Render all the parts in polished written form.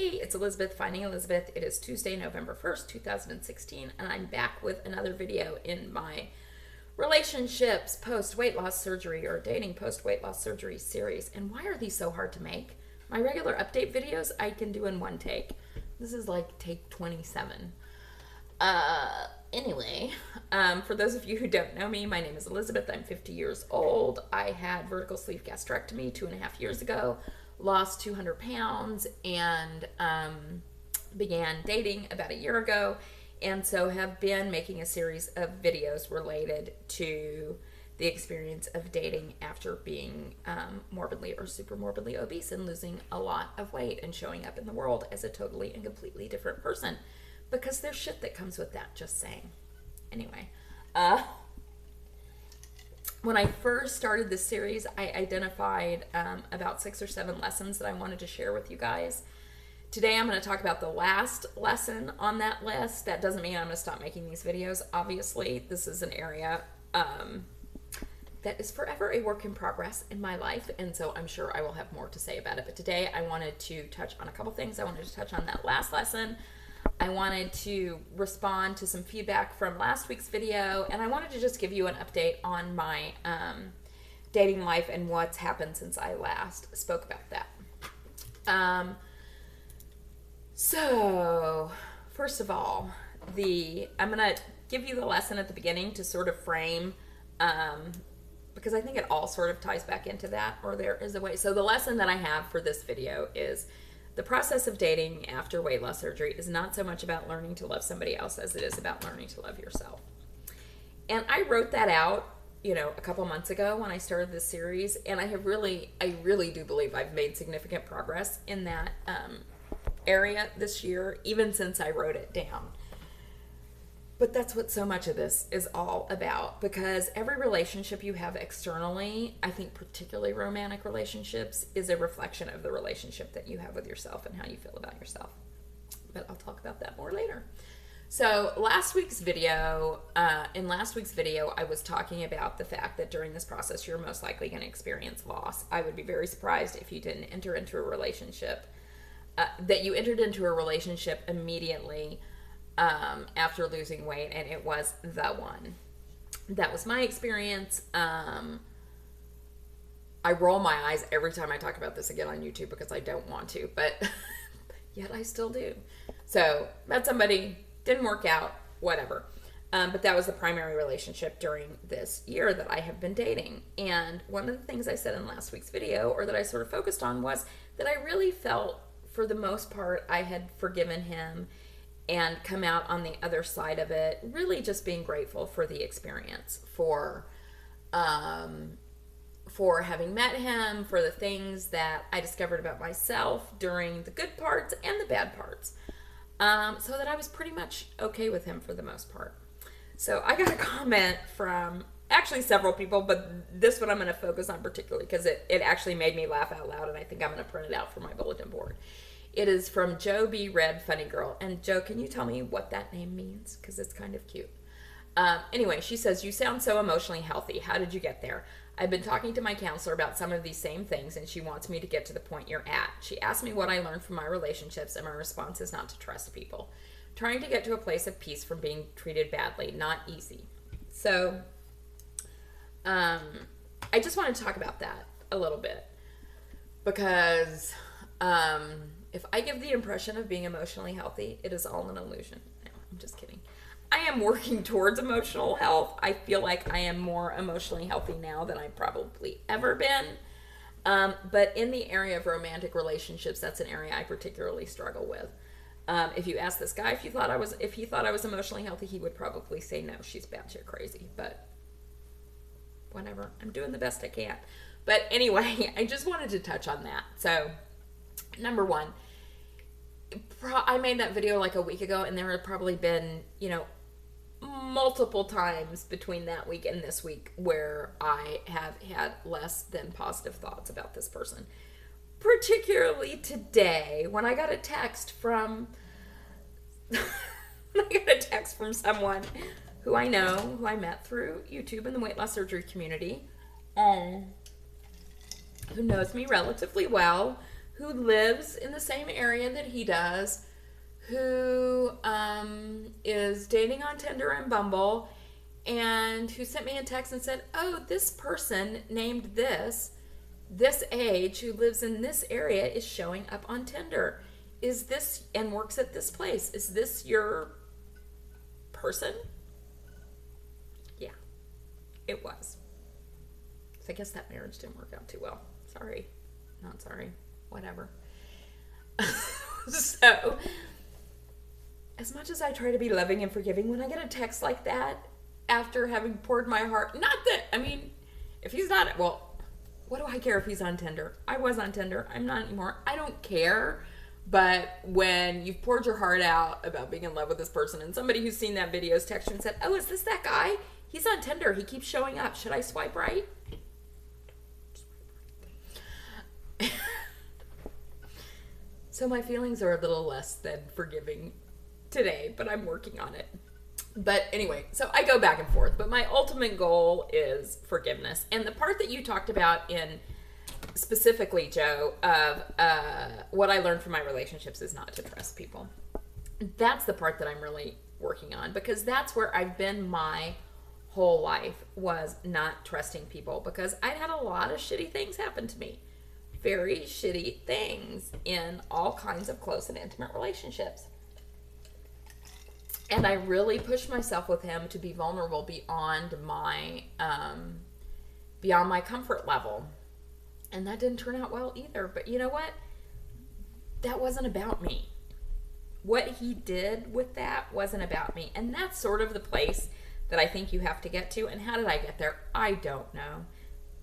Hey, it's Elizabeth, Finding Elizabeth. It is Tuesday, November 1st, 2016, and I'm back with another video in my relationships post-weight loss surgery or dating post-weight loss surgery series. And why are these so hard to make? My regular update videos I can do in one take. This is like take 27. Anyway, for those of you who don't know me, my name is Elizabeth. I'm 50 years old. I had vertical sleeve gastrectomy 2.5 years ago. Lost 200 pounds and began dating about a year ago, and so have been making a series of videos related to the experience of dating after being morbidly or super morbidly obese and losing a lot of weight and showing up in the world as a totally and completely different person, because there's shit that comes with that, just saying. Anyway, when I first started this series, I identified about 6 or 7 lessons that I wanted to share with you guys. Today I'm going to talk about the last lesson on that list. That doesn't mean I'm going to stop making these videos. Obviously, this is an area that is forever a work in progress in my life, and so I'm sure I will have more to say about it. But today I wanted to touch on a couple things. I wanted to touch on that last lesson. I wanted to respond to some feedback from last week's video, and I wanted to just give you an update on my dating life and what's happened since I last spoke about that. So, first of all, I'm going to give you the lesson at the beginning to sort of frame, because I think it all sort of ties back into that, or there is a way. So the lesson that I have for this video is: the process of dating after weight loss surgery is not so much about learning to love somebody else as it is about learning to love yourself. And I wrote that out, a couple months ago when I started this series, and I really do believe I've made significant progress in that area this year, even since I wrote it down. But that's what so much of this is all about, because every relationship you have externally, I think particularly romantic relationships, is a reflection of the relationship that you have with yourself and how you feel about yourself. But I'll talk about that more later. So in last week's video, I was talking about the fact that during this process, you're most likely going to experience loss. I would be very surprised if you didn't enter into a relationship, that you entered into a relationship immediately after losing weight, and it was the one. That was my experience. I roll my eyes every time I talk about this again on YouTube because I don't want to, but yet I still do. So, met somebody, didn't work out, whatever. But that was the primary relationship during this year that I have been dating. And one of the things I said in last week's video, or that I sort of focused on, was that I really felt, for the most part, I had forgiven him and come out on the other side of it, really just being grateful for the experience, for having met him, for the things that I discovered about myself during the good parts and the bad parts, so that I was pretty much okay with him for the most part. So I got a comment from actually several people, but this one I'm going to focus on particularly because it actually made me laugh out loud, and I think I'm going to print it out for my bulletin board. It is from Joe B. Red Funny Girl. And Joe, can you tell me what that name means? Because it's kind of cute. Anyway, she says, "You sound so emotionally healthy. How did you get there? I've been talking to my counselor about some of these same things, and she wants me to get to the point you're at. She asked me what I learned from my relationships, and my response is not to trust people. Trying to get to a place of peace from being treated badly. Not easy." So, I just want to talk about that a little bit. Because, if I give the impression of being emotionally healthy, it is all an illusion. No, I'm just kidding. I am working towards emotional health. I feel like I am more emotionally healthy now than I've probably ever been. But in the area of romantic relationships, that's an area I particularly struggle with. If you ask this guy if he thought I was emotionally healthy, he would probably say no, she's batshit crazy. But whatever, I'm doing the best I can. But anyway, I just wanted to touch on that. So, number one, I made that video like a week ago, and there had probably been, multiple times between that week and this week where I have had less than positive thoughts about this person. Particularly today, when I got a text from someone who I know, who I met through YouTube in the weight loss surgery community, who knows me relatively well, who lives in the same area that he does, who is dating on Tinder and Bumble, and who sent me a text and said, oh, this person named this age, who lives in this area, is showing up on Tinder. Is this, and works at this place, is this your person? Yeah, it was. So I guess that marriage didn't work out too well. Sorry. Not sorry. Whatever. So, as much as I try to be loving and forgiving, when I get a text like that, after having poured my heart, not that, I mean, if he's not, well, what do I care if he's on Tinder? I was on Tinder. I'm not anymore. I don't care. But when you've poured your heart out about being in love with this person, and somebody who's seen that video has texted you and said, oh, is this that guy? He's on Tinder. He keeps showing up. Should I swipe right? So my feelings are a little less than forgiving today, but I'm working on it. But anyway, so I go back and forth, but my ultimate goal is forgiveness. And the part that you talked about in specifically, Joe, of what I learned from my relationships is not to trust people. That's the part that I'm really working on, because that's where I've been my whole life, was not trusting people, because I'd had a lot of shitty things happen to me. Very shitty things in all kinds of close and intimate relationships. And I really pushed myself with him to be vulnerable beyond my comfort level. And that didn't turn out well either. But you know what? That wasn't about me. What he did with that wasn't about me. And that's sort of the place that I think you have to get to. And how did I get there? I don't know.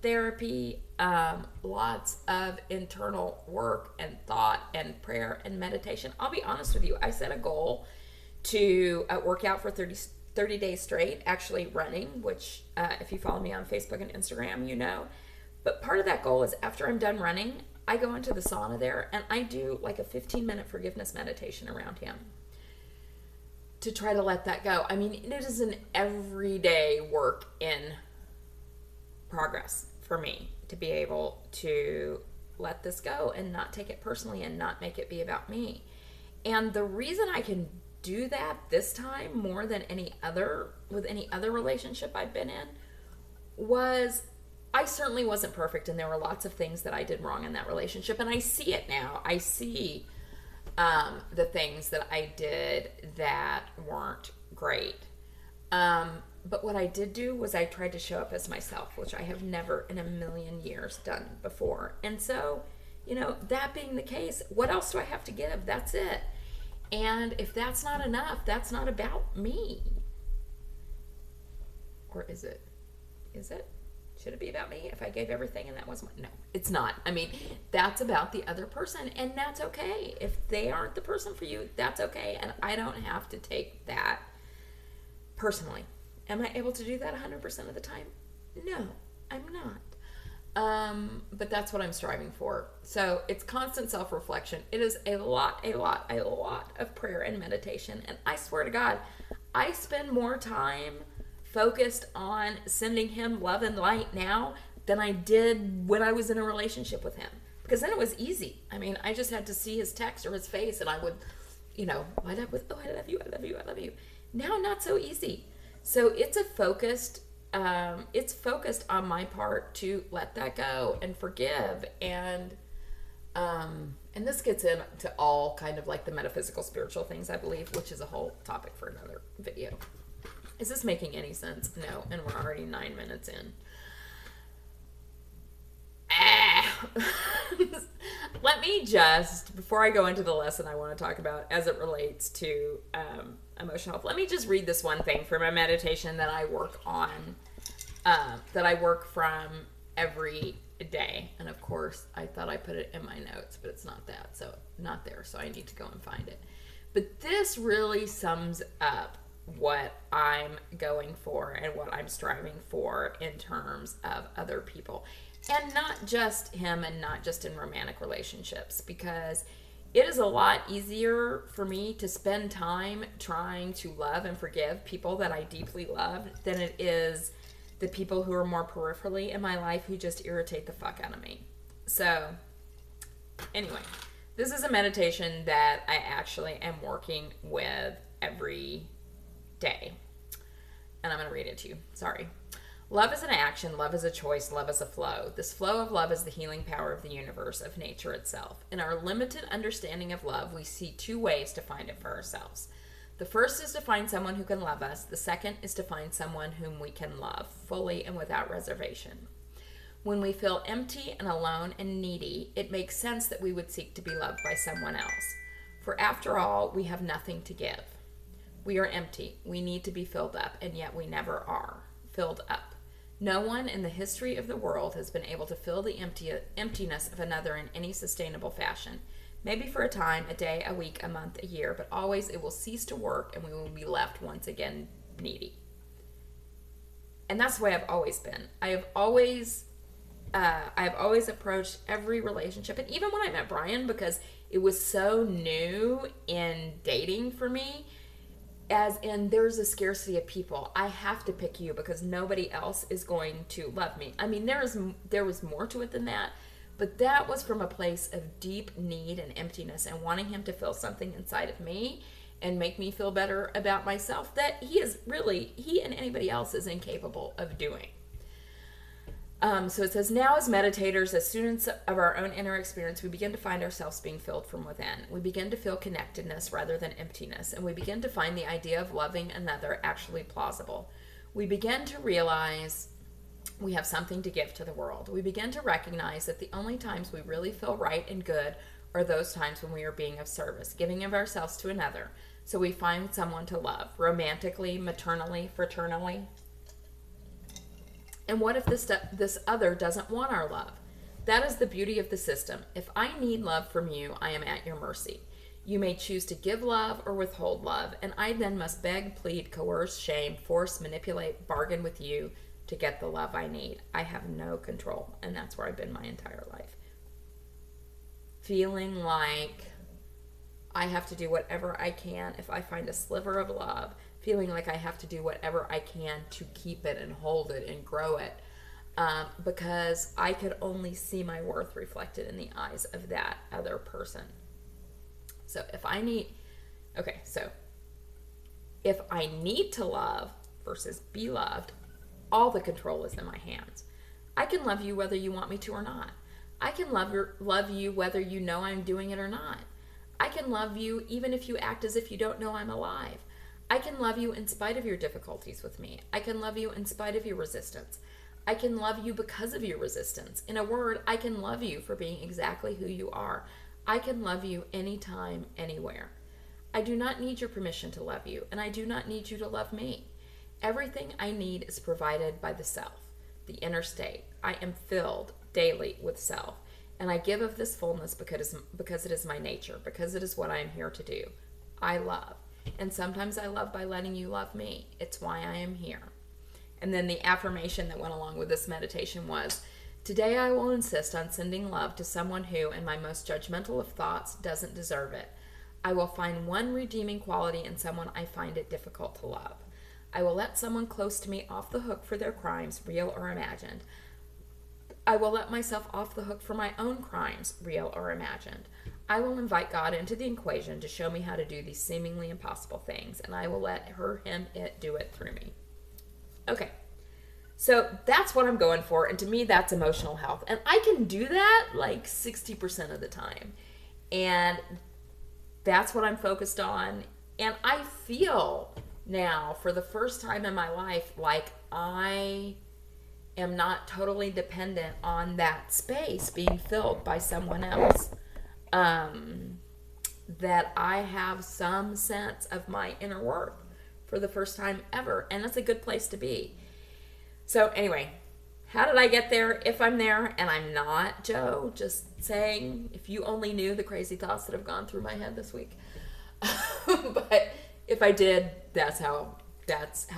Therapy, lots of internal work and thought and prayer and meditation. I'll be honest with you. I set a goal to work out for 30 days straight, actually running, which if you follow me on Facebook and Instagram, you know. But part of that goal is after I'm done running, I go into the sauna there and I do like a 15-minute forgiveness meditation around him to try to let that go. I mean, it is an everyday work in progress for me to be able to let this go and not take it personally and not make it be about me. And the reason I can do that this time more than any other relationship I've been in was I certainly wasn't perfect, and there were lots of things that I did wrong in that relationship, and I see it now. I see the things that I did that weren't great. But what I did do was I tried to show up as myself, which I have never in a million years done before. And so, you know, that being the case, what else do I have to give? That's it. And if that's not enough, that's not about me. Or is it? Is it? Should it be about me if I gave everything and that wasn't my... No, it's not. I mean, that's about the other person, and that's okay. If they aren't the person for you, that's okay. And I don't have to take that personally. Am I able to do that 100% of the time? No, I'm not. But that's what I'm striving for. So it's constant self-reflection. It is a lot of prayer and meditation. And I swear to God, I spend more time focused on sending him love and light now than I did when I was in a relationship with him. Because then it was easy. I mean, I just had to see his text or his face and I would, you know, light up with, oh, I love you, I love you, I love you. Now, not so easy. So it's focused on my part to let that go and forgive. And this gets into all kind of like the metaphysical, spiritual things, I believe, which is a whole topic for another video. Is this making any sense? No, and we're already 9 minutes in. Let me just, before I go into the lesson I want to talk about as it relates to emotional health, let me just read this one thing from a meditation that I work on, that I work from every day. And of course, I thought I put it in my notes, but it's not that, so not there, so I need to go and find it. But this really sums up what I'm going for and what I'm striving for in terms of other people. And not just him and not just in romantic relationships, because it is a lot easier for me to spend time trying to love and forgive people that I deeply love than it is the people who are more peripherally in my life who just irritate the fuck out of me. So Anyway, this is a meditation that I actually am working with every day. And I'm going to read it to you. Sorry. Love is an action, love is a choice, love is a flow. This flow of love is the healing power of the universe, of nature itself. In our limited understanding of love, we see two ways to find it for ourselves. The first is to find someone who can love us. The second is to find someone whom we can love fully and without reservation. When we feel empty and alone and needy, it makes sense that we would seek to be loved by someone else. For after all, we have nothing to give. We are empty. We need to be filled up, and yet we never are filled up. No one in the history of the world has been able to fill the emptiness of another in any sustainable fashion. Maybe for a time, a day, a week, a month, a year, but always it will cease to work and we will be left once again needy. And that's the way I've always been. I've always approached every relationship, and even when I met Brian, because it was so new in dating for me, as in there's a scarcity of people. I have to pick you because nobody else is going to love me. I mean, there was more to it than that, but that was from a place of deep need and emptiness and wanting him to fill something inside of me and make me feel better about myself that he and anybody else is incapable of doing. So it says, now as meditators, as students of our own inner experience, we begin to find ourselves being filled from within. We begin to feel connectedness rather than emptiness, and we begin to find the idea of loving another actually plausible. We begin to realize we have something to give to the world. We begin to recognize that the only times we really feel right and good are those times when we are being of service, giving of ourselves to another. So we find someone to love, romantically, maternally, fraternally. And what if this other doesn't want our love? That is the beauty of the system. If I need love from you, I am at your mercy. You may choose to give love or withhold love, and I then must beg, plead, coerce, shame, force, manipulate, bargain with you to get the love I need. I have no control, and that's where I've been my entire life. Feeling like I have to do whatever I can if I find a sliver of love, feeling like I have to do whatever I can to keep it and hold it and grow it, because I could only see my worth reflected in the eyes of that other person. So if I need to love versus be loved, all the control is in my hands. I can love you whether you want me to or not. I can love you whether you know I'm doing it or not. I can love you even if you act as if you don't know I'm alive. I can love you in spite of your difficulties with me. I can love you in spite of your resistance. I can love you because of your resistance. In a word, I can love you for being exactly who you are. I can love you anytime, anywhere. I do not need your permission to love you, and I do not need you to love me. Everything I need is provided by the self, the inner state. I am filled daily with self, and I give of this fullness because it is my nature, because it is what I am here to do. I love. And sometimes I love by letting you love me. It's why I am here. And then the affirmation that went along with this meditation was, today I will insist on sending love to someone who, in my most judgmental of thoughts, doesn't deserve it. I will find one redeeming quality in someone I find it difficult to love. I will let someone close to me off the hook for their crimes, real or imagined. I will let myself off the hook for my own crimes, real or imagined. I will invite God into the equation to show me how to do these seemingly impossible things, and I will let her, him, it do it through me. Okay, so that's what I'm going for, and to me, that's emotional health. And I can do that like 60% of the time, and that's what I'm focused on. And I feel now, for the first time in my life, like I am not totally dependent on that space being filled by someone else. That I have some sense of my inner worth for the first time ever, and that's a good place to be. So anyway, how did I get there? If I'm there, and I'm not, Joe, just saying, if you only knew the crazy thoughts that have gone through my head this week. But if I did, that's how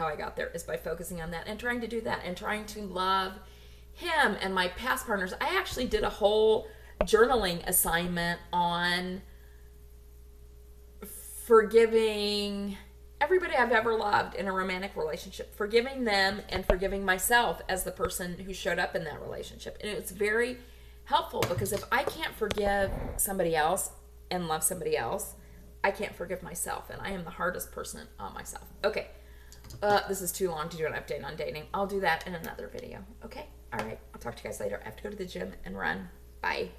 I got there, is by focusing on that and trying to do that and trying to love him and my past partners. I actually did a whole journaling assignment on forgiving everybody I've ever loved in a romantic relationship, forgiving them and forgiving myself as the person who showed up in that relationship. And it's very helpful, because if I can't forgive somebody else and love somebody else, I can't forgive myself, and I am the hardest person on myself. Okay, this is too long to do an update on dating. I'll do that in another video. Okay, all right, I'll talk to you guys later. I have to go to the gym and run. Bye.